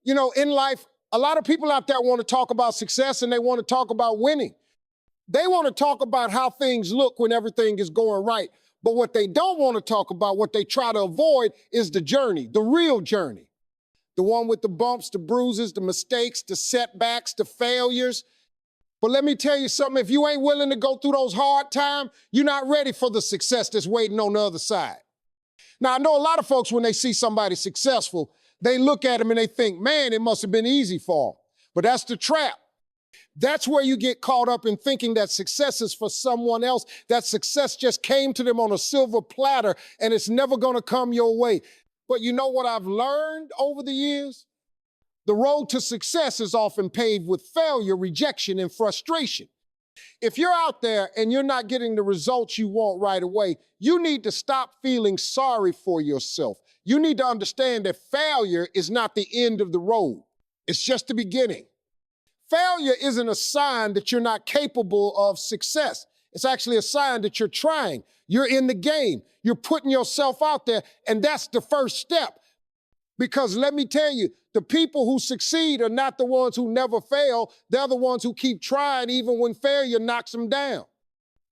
You know, in life, a lot of people out there want to talk about success and they want to talk about winning. They want to talk about how things look when everything is going right. But what they don't want to talk about, what they try to avoid, is the journey, the real journey. The one with the bumps, the bruises, the mistakes, the setbacks, the failures. But let me tell you something, if you ain't willing to go through those hard times, you're not ready for the success that's waiting on the other side. Now, I know a lot of folks, when they see somebody successful, they look at them and they think, man, it must have been easy for them. But that's the trap. That's where you get caught up in thinking that success is for someone else, that success just came to them on a silver platter and it's never gonna come your way. But you know what I've learned over the years? The road to success is often paved with failure, rejection, and frustration. If you're out there and you're not getting the results you want right away, you need to stop feeling sorry for yourself. You need to understand that failure is not the end of the road. It's just the beginning. Failure isn't a sign that you're not capable of success. It's actually a sign that you're trying. You're in the game. You're putting yourself out there, and that's the first step. Because let me tell you, the people who succeed are not the ones who never fail. They're the ones who keep trying even when failure knocks them down.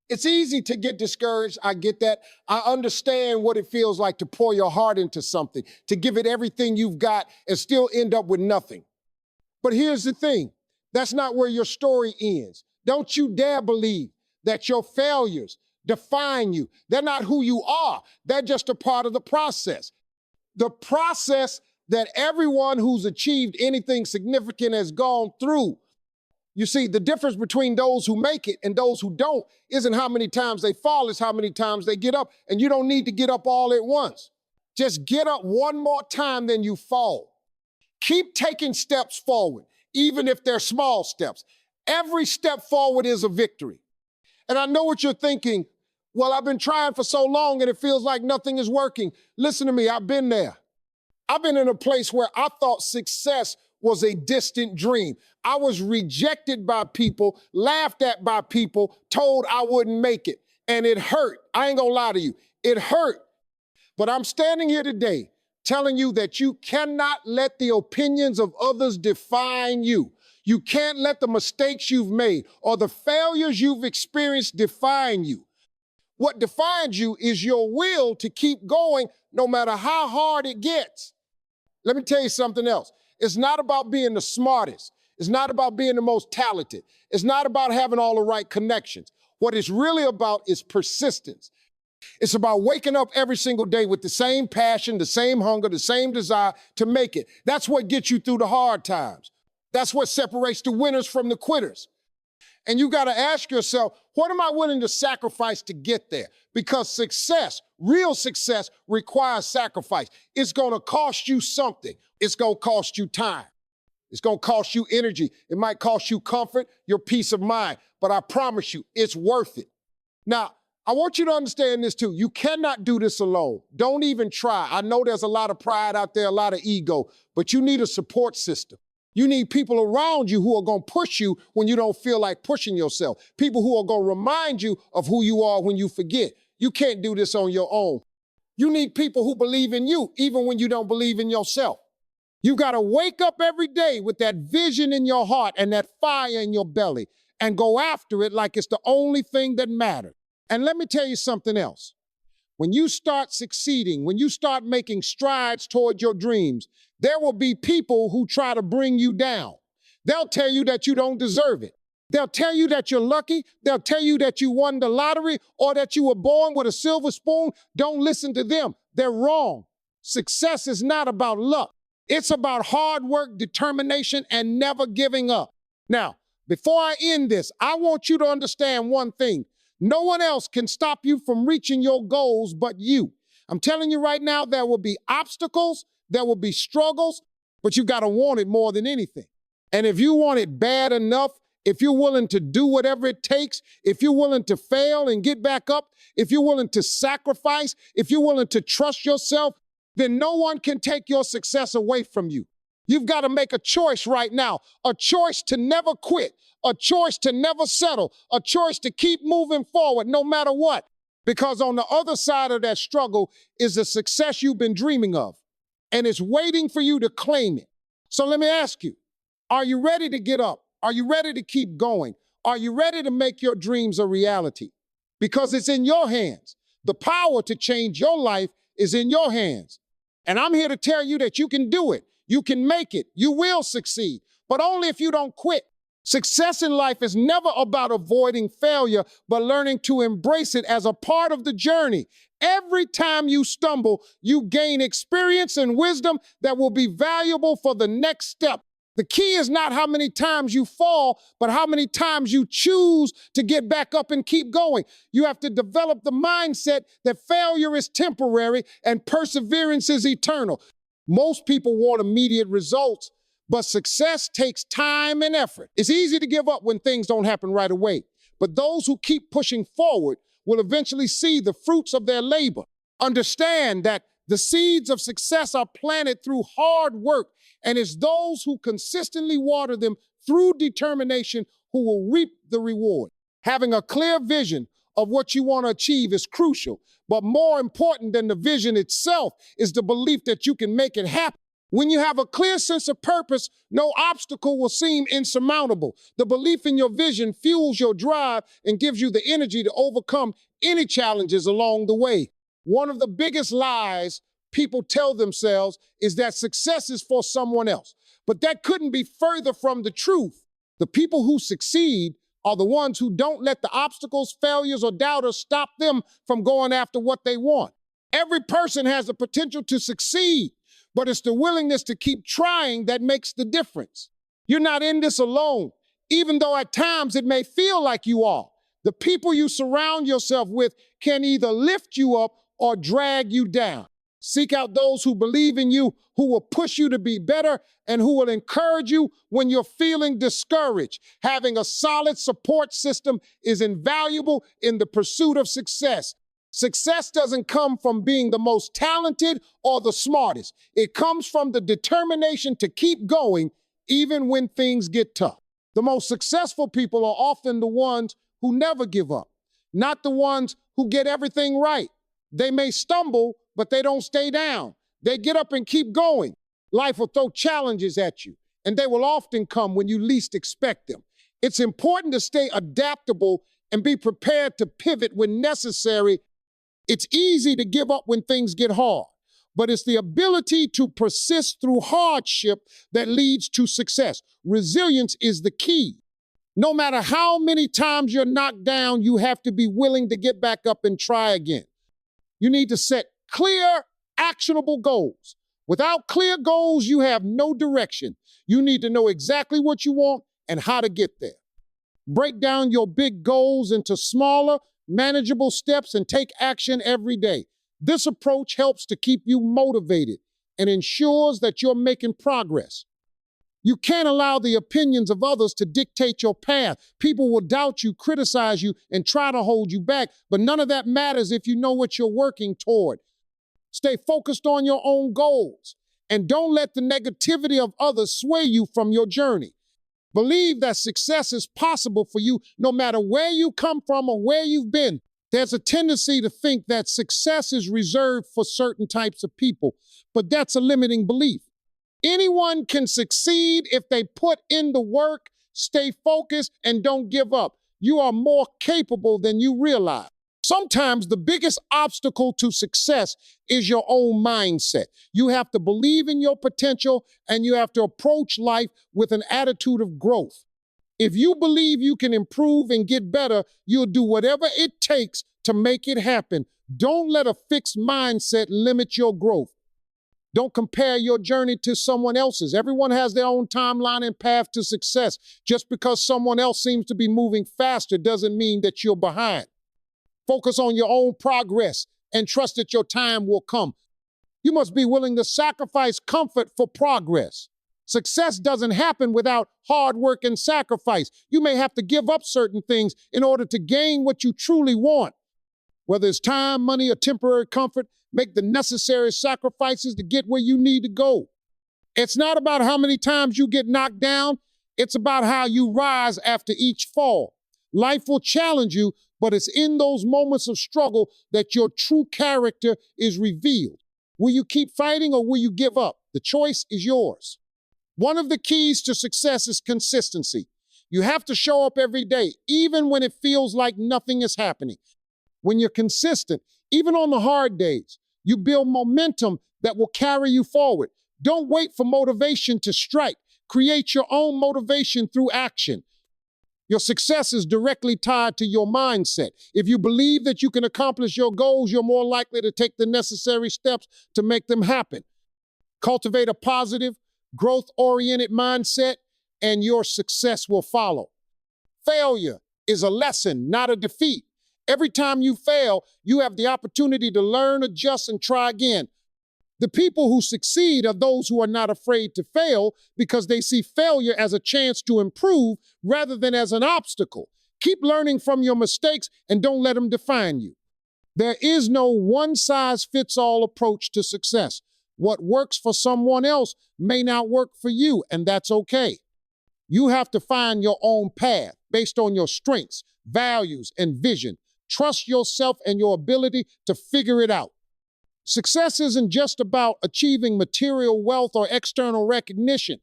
It's easy to get discouraged. I get that. I understand what it feels like to pour your heart into something, to give it everything you've got and still end up with nothing. But here's the thing. That's not where your story ends. Don't you dare believe that your failures define you. They're not who you are. They're just a part of the process. The process that everyone who's achieved anything significant has gone through. You see, the difference between those who make it and those who don't isn't how many times they fall, it's how many times they get up. And you don't need to get up all at once. Just get up one more time than you fall. Keep taking steps forward, even if they're small steps. Every step forward is a victory. And I know what you're thinking. Well, I've been trying for so long and it feels like nothing is working. Listen to me, I've been there. I've been in a place where I thought success was a distant dream. I was rejected by people, laughed at by people, told I wouldn't make it. And it hurt. I ain't gonna lie to you. It hurt. But I'm standing here today telling you that you cannot let the opinions of others define you. You can't let the mistakes you've made or the failures you've experienced define you. What defines you is your will to keep going no matter how hard it gets. Let me tell you something else. It's not about being the smartest. It's not about being the most talented. It's not about having all the right connections. What it's really about is persistence. It's about waking up every single day with the same passion, the same hunger, the same desire to make it. That's what gets you through the hard times. That's what separates the winners from the quitters. And you got to ask yourself, what am I willing to sacrifice to get there? Because success, real success, requires sacrifice. It's going to cost you something. It's going to cost you time. It's going to cost you energy. It might cost you comfort, your peace of mind. But I promise you, it's worth it. Now, I want you to understand this too. You cannot do this alone. Don't even try. I know there's a lot of pride out there, a lot of ego, but you need a support system. You need people around you who are going to push you when you don't feel like pushing yourself. People who are going to remind you of who you are when you forget. You can't do this on your own. You need people who believe in you, even when you don't believe in yourself. You got to wake up every day with that vision in your heart and that fire in your belly and go after it like it's the only thing that matters. And let me tell you something else. When you start succeeding, when you start making strides toward your dreams, there will be people who try to bring you down. They'll tell you that you don't deserve it. They'll tell you that you're lucky. They'll tell you that you won the lottery or that you were born with a silver spoon. Don't listen to them. They're wrong. Success is not about luck. It's about hard work, determination, and never giving up. Now, before I end this, I want you to understand one thing. No one else can stop you from reaching your goals but you. I'm telling you right now, there will be obstacles, there will be struggles, but you got to want it more than anything. And if you want it bad enough, if you're willing to do whatever it takes, if you're willing to fail and get back up, if you're willing to sacrifice, if you're willing to trust yourself, then no one can take your success away from you. You've got to make a choice right now, a choice to never quit, a choice to never settle, a choice to keep moving forward no matter what. Because on the other side of that struggle is the success you've been dreaming of. And it's waiting for you to claim it. So let me ask you, are you ready to get up? Are you ready to keep going? Are you ready to make your dreams a reality? Because it's in your hands. The power to change your life is in your hands. And I'm here to tell you that you can do it. You can make it. You will succeed, but only if you don't quit. Success in life is never about avoiding failure, but learning to embrace it as a part of the journey. Every time you stumble, you gain experience and wisdom that will be valuable for the next step. The key is not how many times you fall, but how many times you choose to get back up and keep going. You have to develop the mindset that failure is temporary and perseverance is eternal. Most people want immediate results, but success takes time and effort. It's easy to give up when things don't happen right away, but those who keep pushing forward will eventually see the fruits of their labor. Understand that the seeds of success are planted through hard work, and it's those who consistently water them through determination who will reap the reward. Having a clear vision of what you want to achieve is crucial, but more important than the vision itself is the belief that you can make it happen. When you have a clear sense of purpose, no obstacle will seem insurmountable. The belief in your vision fuels your drive and gives you the energy to overcome any challenges along the way. One of the biggest lies people tell themselves is that success is for someone else. But that couldn't be further from the truth. The people who succeed are the ones who don't let the obstacles, failures, or doubters stop them from going after what they want. Every person has the potential to succeed, but it's the willingness to keep trying that makes the difference. You're not in this alone, even though at times it may feel like you are. The people you surround yourself with can either lift you up or drag you down. Seek out those who believe in you, who will push you to be better, and who will encourage you when you're feeling discouraged. Having a solid support system is invaluable in the pursuit of success. Success doesn't come from being the most talented or the smartest. It comes from the determination to keep going even when things get tough. The most successful people are often the ones who never give up, not the ones who get everything right. They may stumble, but they don't stay down. They get up and keep going. Life will throw challenges at you, and they will often come when you least expect them. It's important to stay adaptable and be prepared to pivot when necessary. It's easy to give up when things get hard, but it's the ability to persist through hardship that leads to success. Resilience is the key. No matter how many times you're knocked down, you have to be willing to get back up and try again. You need to set clear, actionable goals. Without clear goals, you have no direction. You need to know exactly what you want and how to get there. Break down your big goals into smaller, manageable steps and take action every day. This approach helps to keep you motivated and ensures that you're making progress. You can't allow the opinions of others to dictate your path. People will doubt you, criticize you, and try to hold you back, but none of that matters if you know what you're working toward. Stay focused on your own goals, and don't let the negativity of others sway you from your journey. Believe that success is possible for you no matter where you come from or where you've been. There's a tendency to think that success is reserved for certain types of people, but that's a limiting belief. Anyone can succeed if they put in the work, stay focused, and don't give up. You are more capable than you realize. Sometimes the biggest obstacle to success is your own mindset. You have to believe in your potential, and you have to approach life with an attitude of growth. If you believe you can improve and get better, you'll do whatever it takes to make it happen. Don't let a fixed mindset limit your growth. Don't compare your journey to someone else's. Everyone has their own timeline and path to success. Just because someone else seems to be moving faster doesn't mean that you're behind. Focus on your own progress and trust that your time will come. You must be willing to sacrifice comfort for progress. Success doesn't happen without hard work and sacrifice. You may have to give up certain things in order to gain what you truly want. Whether it's time, money, or temporary comfort, make the necessary sacrifices to get where you need to go. It's not about how many times you get knocked down. It's about how you rise after each fall. Life will challenge you, but it's in those moments of struggle that your true character is revealed. Will you keep fighting or will you give up? The choice is yours. One of the keys to success is consistency. You have to show up every day, even when it feels like nothing is happening. When you're consistent, even on the hard days, you build momentum that will carry you forward. Don't wait for motivation to strike. Create your own motivation through action. Your success is directly tied to your mindset. If you believe that you can accomplish your goals, you're more likely to take the necessary steps to make them happen. Cultivate a positive, growth-oriented mindset, and your success will follow. Failure is a lesson, not a defeat. Every time you fail, you have the opportunity to learn, adjust, and try again. The people who succeed are those who are not afraid to fail because they see failure as a chance to improve rather than as an obstacle. Keep learning from your mistakes and don't let them define you. There is no one-size-fits-all approach to success. What works for someone else may not work for you, and that's okay. You have to find your own path based on your strengths, values, and vision. Trust yourself and your ability to figure it out. Success isn't just about achieving material wealth or external recognition.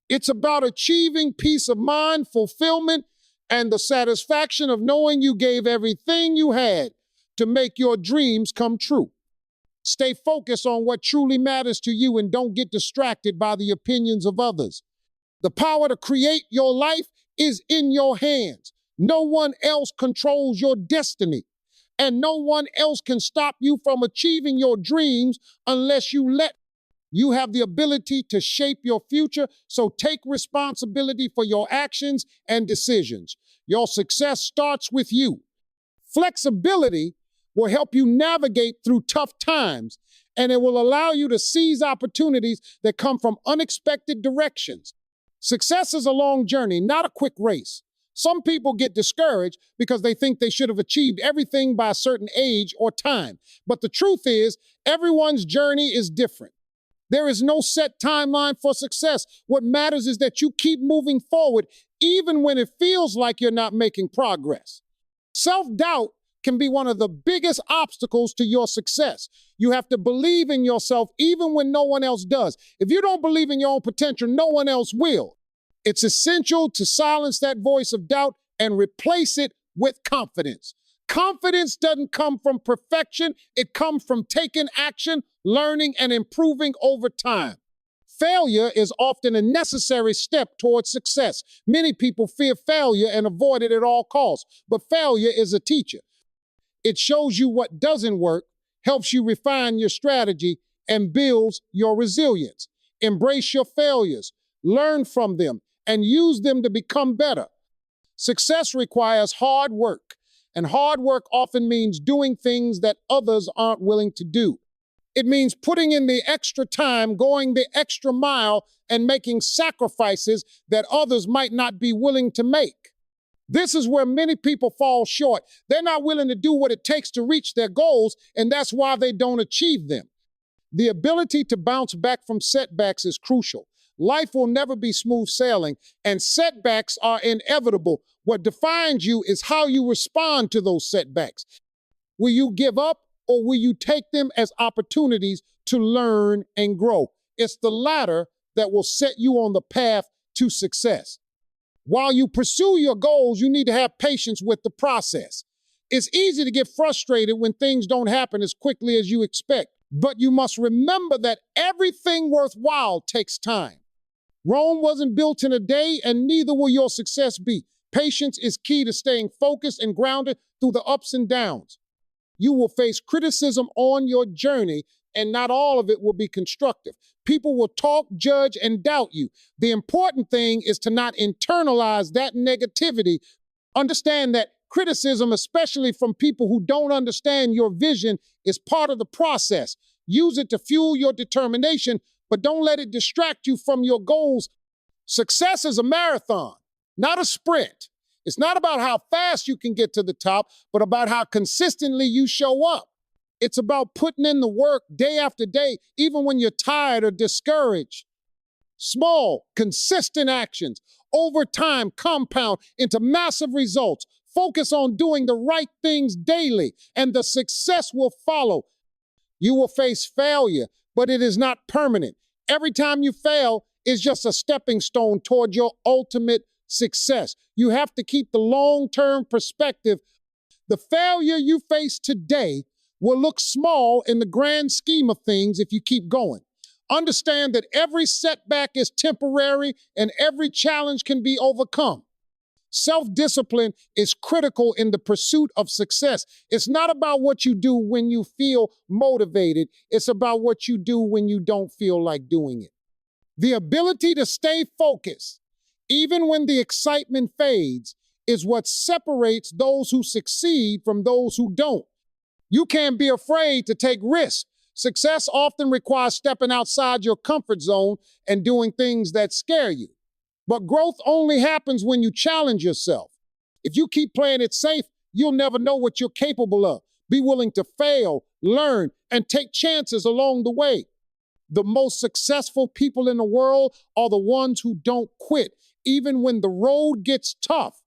It's about achieving peace of mind, fulfillment, and the satisfaction of knowing you gave everything you had to make your dreams come true. Stay focused on what truly matters to you and don't get distracted by the opinions of others. The power to create your life is in your hands. No one else controls your destiny. And no one else can stop you from achieving your dreams unless you let. You have the ability to shape your future, so take responsibility for your actions and decisions. Your success starts with you. Flexibility will help you navigate through tough times, and it will allow you to seize opportunities that come from unexpected directions. Success is a long journey, not a quick race. Some people get discouraged because they think they should have achieved everything by a certain age or time. But the truth is, everyone's journey is different. There is no set timeline for success. What matters is that you keep moving forward even when it feels like you're not making progress. Self-doubt can be one of the biggest obstacles to your success. You have to believe in yourself even when no one else does. If you don't believe in your own potential, no one else will. It's essential to silence that voice of doubt and replace it with confidence. Confidence doesn't come from perfection. It comes from taking action, learning, and improving over time. Failure is often a necessary step towards success. Many people fear failure and avoid it at all costs, but failure is a teacher. It shows you what doesn't work, helps you refine your strategy, and builds your resilience. Embrace your failures, learn from them, and use them to become better. Success requires hard work, and hard work often means doing things that others aren't willing to do. It means putting in the extra time, going the extra mile, and making sacrifices that others might not be willing to make. This is where many people fall short. They're not willing to do what it takes to reach their goals, and that's why they don't achieve them. The ability to bounce back from setbacks is crucial. Life will never be smooth sailing, and setbacks are inevitable. What defines you is how you respond to those setbacks. Will you give up, or will you take them as opportunities to learn and grow? It's the latter that will set you on the path to success. While you pursue your goals, you need to have patience with the process. It's easy to get frustrated when things don't happen as quickly as you expect, but you must remember that everything worthwhile takes time. Rome wasn't built in a day, and neither will your success be. Patience is key to staying focused and grounded through the ups and downs. You will face criticism on your journey, and not all of it will be constructive. People will talk, judge, and doubt you. The important thing is to not internalize that negativity. Understand that criticism, especially from people who don't understand your vision, is part of the process. Use it to fuel your determination, but don't let it distract you from your goals. Success is a marathon, not a sprint. It's not about how fast you can get to the top, but about how consistently you show up. It's about putting in the work day after day, even when you're tired or discouraged. Small, consistent actions over time compound into massive results. Focus on doing the right things daily, and the success will follow. You will face failure, but it is not permanent. Every time you fail, is just a stepping stone toward your ultimate success. You have to keep the long-term perspective. The failure you face today will look small in the grand scheme of things if you keep going. Understand that every setback is temporary and every challenge can be overcome. Self-discipline is critical in the pursuit of success. It's not about what you do when you feel motivated. It's about what you do when you don't feel like doing it. The ability to stay focused, even when the excitement fades, is what separates those who succeed from those who don't. You can't be afraid to take risks. Success often requires stepping outside your comfort zone and doing things that scare you. But growth only happens when you challenge yourself. If you keep playing it safe, you'll never know what you're capable of. Be willing to fail, learn, and take chances along the way. The most successful people in the world are the ones who don't quit, even when the road gets tough.